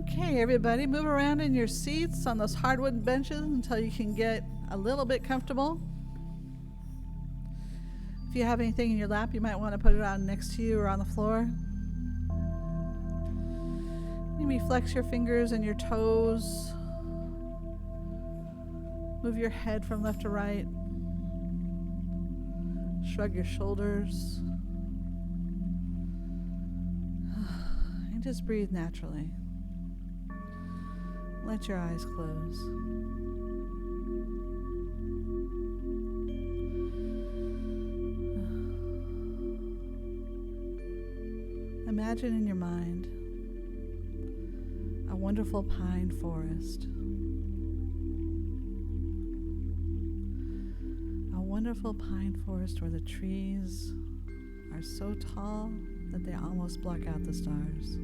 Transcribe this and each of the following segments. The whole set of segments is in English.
Okay, everybody, move around in your seats on those hardwood benches until you can get a little bit comfortable. If you have anything in your lap, you might want to put it on next to you or on the floor. Maybe flex your fingers and your toes. Move your head from left to right. Shrug your shoulders. And just breathe naturally. Let your eyes close. Imagine in your mind a wonderful pine forest. A wonderful pine forest where the trees are so tall that they almost block out the stars.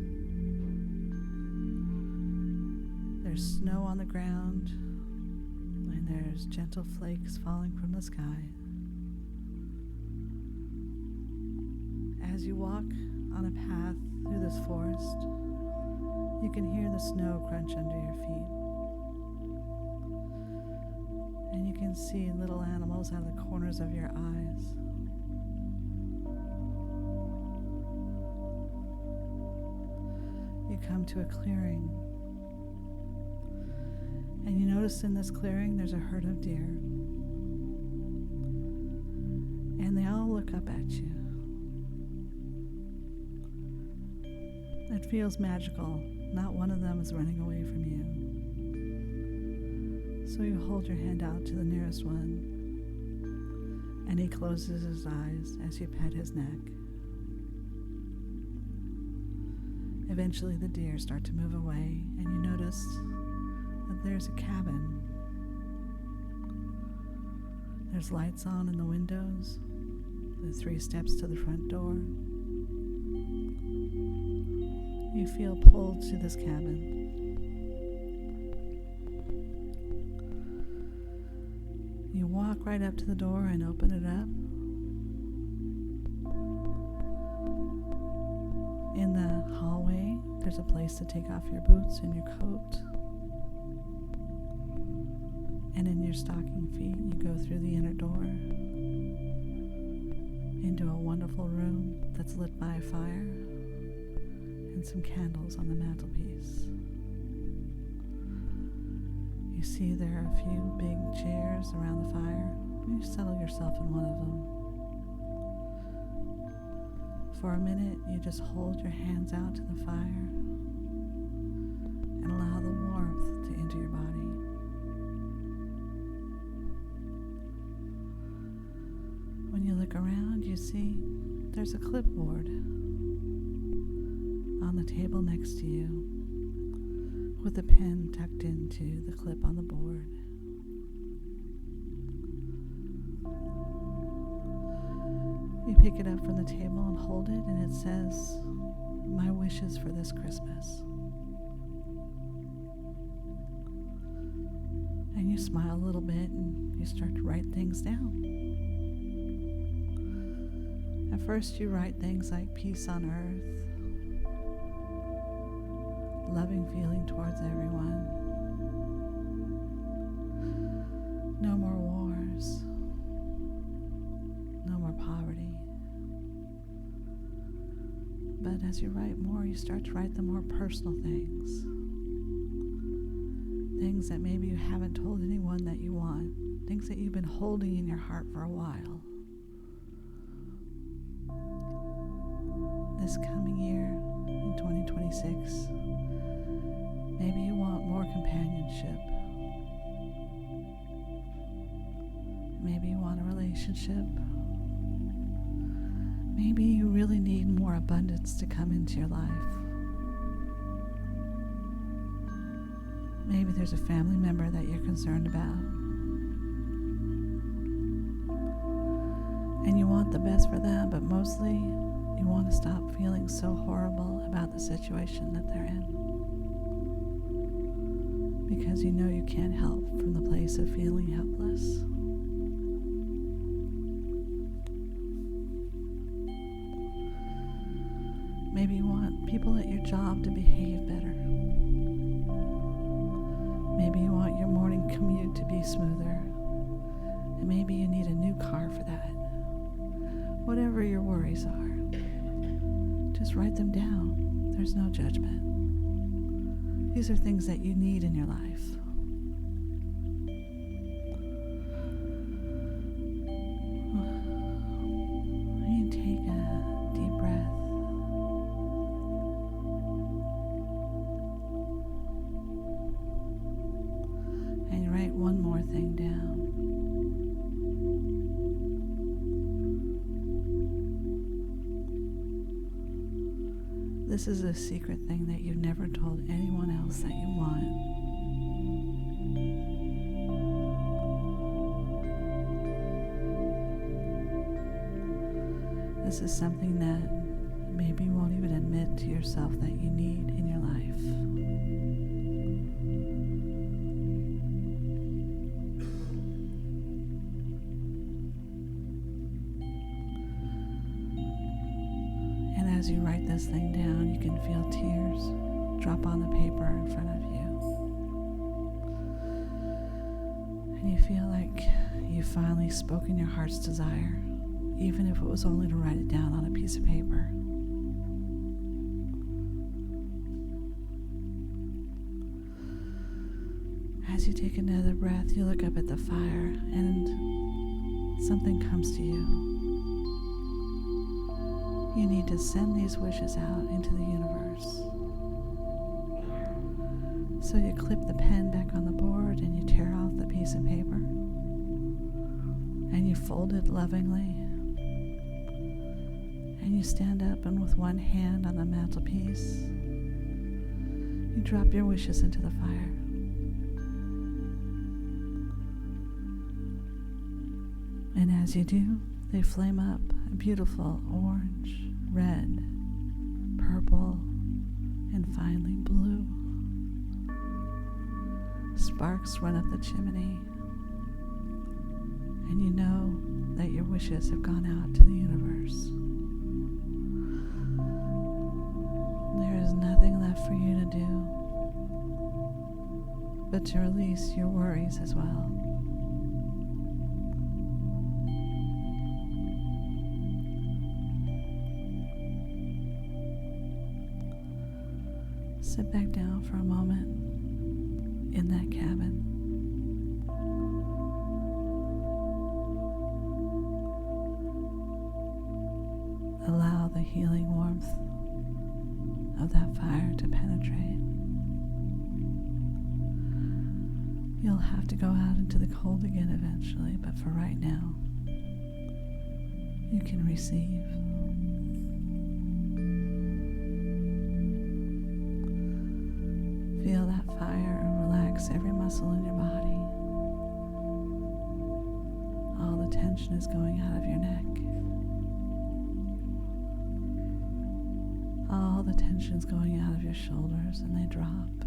There's snow on the ground, and there's gentle flakes falling from the sky. As you walk on a path through this forest, you can hear the snow crunch under your feet. And you can see little animals out of the corners of your eyes. You come to a clearing. And you notice in this clearing there's a herd of deer. And they all look up at you. It feels magical. Not one of them is running away from you. So you hold your hand out to the nearest one. And he closes his eyes as you pet his neck. Eventually the deer start to move away, and you notice that there's a cabin. There's lights on in the windows, the 3 steps to the front door. You feel pulled to this cabin. You walk right up to the door and open it up. In the hallway, there's a place to take off your boots and your coat. And in your stocking feet, you go through the inner door into a wonderful room that's lit by a fire and some candles on the mantelpiece. You see there are a few big chairs around the fire. You settle yourself in one of them. For a minute, you just hold your hands out to the fire and allow the warmth to enter your body. When you look around, you see there's a clipboard on the table next to you with a pen tucked into the clip on the board. You pick it up from the table and hold it, and it says, "My wishes for this Christmas." And you smile a little bit and you start to write things down. At first you write things like peace on earth, loving feeling towards everyone, no more wars, no more poverty. But as you write more, you start to write the more personal things. Things that maybe you haven't told anyone that you want. Things that you've been holding in your heart for a while. This coming year, in 2026, maybe you want more companionship. Maybe you want a relationship. Maybe you really need more abundance to come into your life. Maybe there's a family member that you're concerned about. And you want the best for them, but mostly you want to stop feeling so horrible about the situation that they're in. Because you know you can't help from the place of feeling helpless. Maybe you want people at your job to behave better. Maybe you want your morning commute to be smoother. And maybe you need a new car for that. Whatever your worries are, just write them down. There's no judgment. These are things that you need in your life. And take a deep breath. And you write one more thing down. This is a secret thing that you've never told anyone else that you want. This is something that maybe you won't even admit to yourself that you need in your life. As you write this thing down, you can feel tears drop on the paper in front of you. And you feel like you've finally spoken your heart's desire, even if it was only to write it down on a piece of paper. As you take another breath, you look up at the fire and something comes to you. You need to send these wishes out into the universe. So you clip the pen back on the board and you tear off the piece of paper and you fold it lovingly and you stand up, and with one hand on the mantelpiece you drop your wishes into the fire. And as you do, they flame up a beautiful orange, red, purple, and finally blue. Sparks run up the chimney, and you know that your wishes have gone out to the universe. There is nothing left for you to do but to release your worries as well. Sit back down for a moment in that cabin. Allow the healing warmth of that fire to penetrate. You'll have to go out into the cold again eventually, but for right now, you can receive. Feel that fire and relax every muscle in your body. All the tension is going out of your neck. All the tension is going out of your shoulders, and they drop.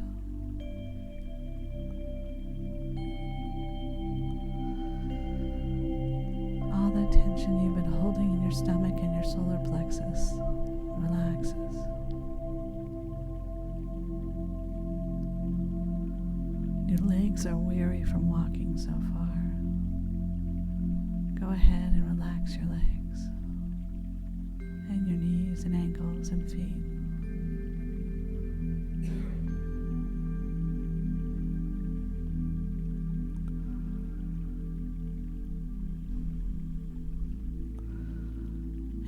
All that tension you've been holding in your stomach and your solar plexus relaxes. Your legs are weary from walking so far. Go ahead and relax your legs and your knees and ankles and feet.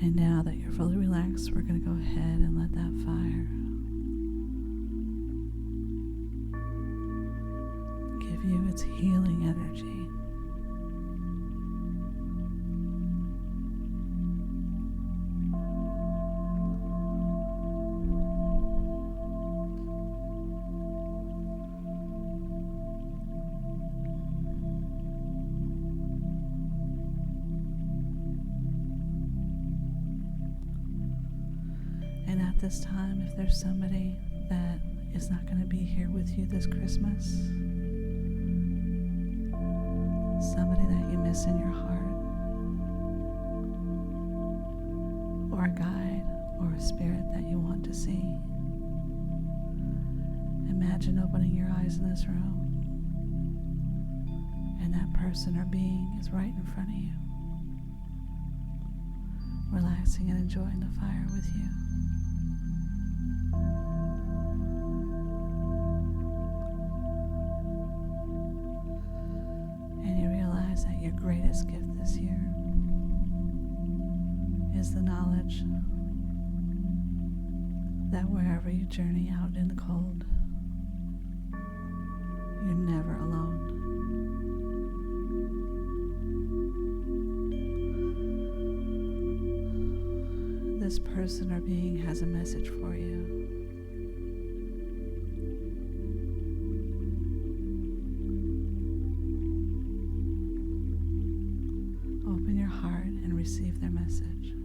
And now that you're fully relaxed, we're going to go ahead and let that fire give you its healing energy. And at this time, if there's somebody that is not going to be here with you this Christmas, somebody that you miss in your heart, or a guide, or a spirit that you want to see. Imagine opening your eyes in this room, and that person or being is right in front of you, relaxing and enjoying the fire with you. And you realize that your greatest gift this year is the knowledge that wherever you journey out in the cold, you're never alone. This person or being has a message for you. Open your heart and receive their message.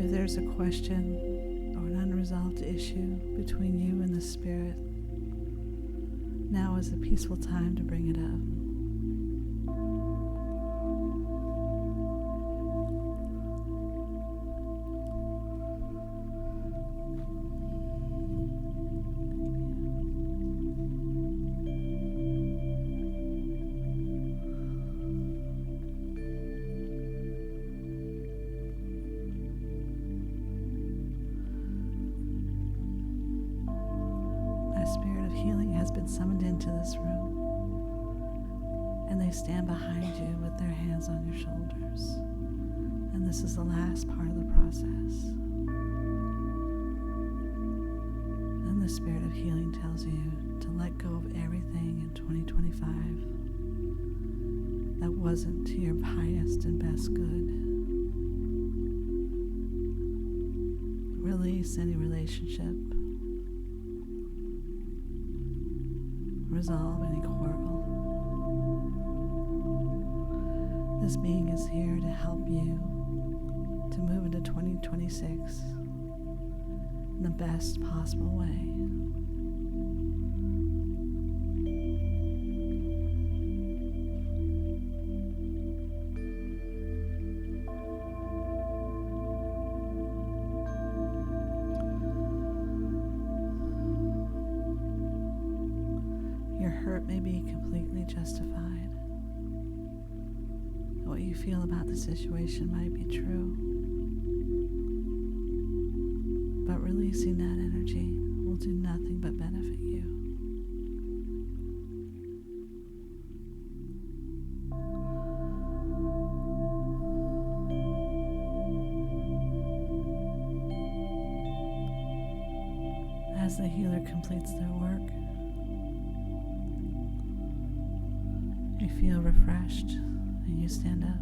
There's a question or an unresolved issue between you and the spirit, now is a peaceful time to bring it up. Spirit of healing has been summoned into this room, and they stand behind you with their hands on your shoulders. And this is the last part of the process. And the Spirit of healing tells you to let go of everything in 2025 that wasn't to your highest and best good. Release any relationship. Resolve any quarrel. This being is here to help you to move into 2026 in the best possible way. Your hurt may be completely justified. What you feel about the situation might be true. But releasing that energy will do nothing but benefit you. As the healer completes their work, you feel refreshed, and you stand up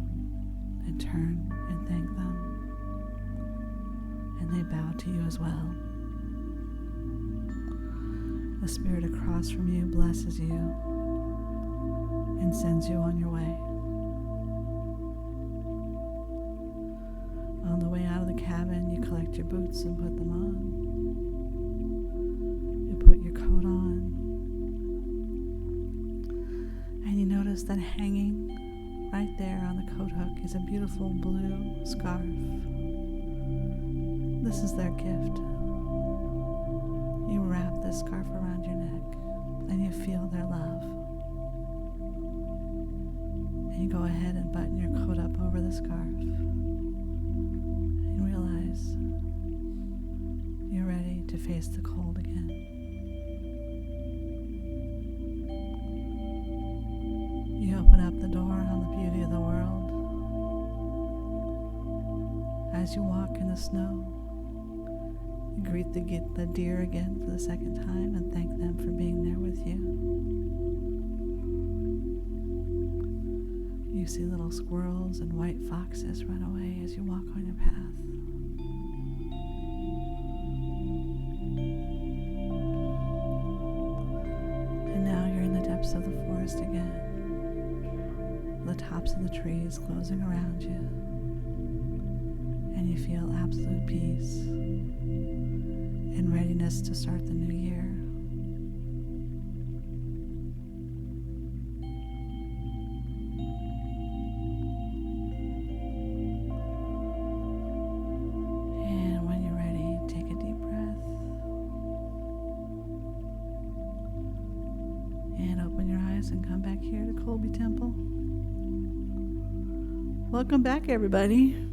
and turn and thank them. And they bow to you as well. The spirit across from you blesses you and sends you on your way. On the way out of the cabin, you collect your boots and put them on. You put your coat on. And you notice that hanging right there on the coat hook is a beautiful blue scarf. This is their gift. You wrap this scarf around your neck and you feel their love. And you go ahead and button your coat up over the scarf and realize you're ready to face the cold again. You open up the door on the beauty of the world. As you walk in the snow, you greet the deer again for the second time and thank them for being there with you. You see little squirrels and white foxes run away as you walk on your path. And now you're in the depths of the forest again. The tops of the trees closing around you, and you feel absolute peace and readiness to start the new year. And when you're ready, take a deep breath and open your eyes and come back here to Colby Temple. Welcome back, everybody.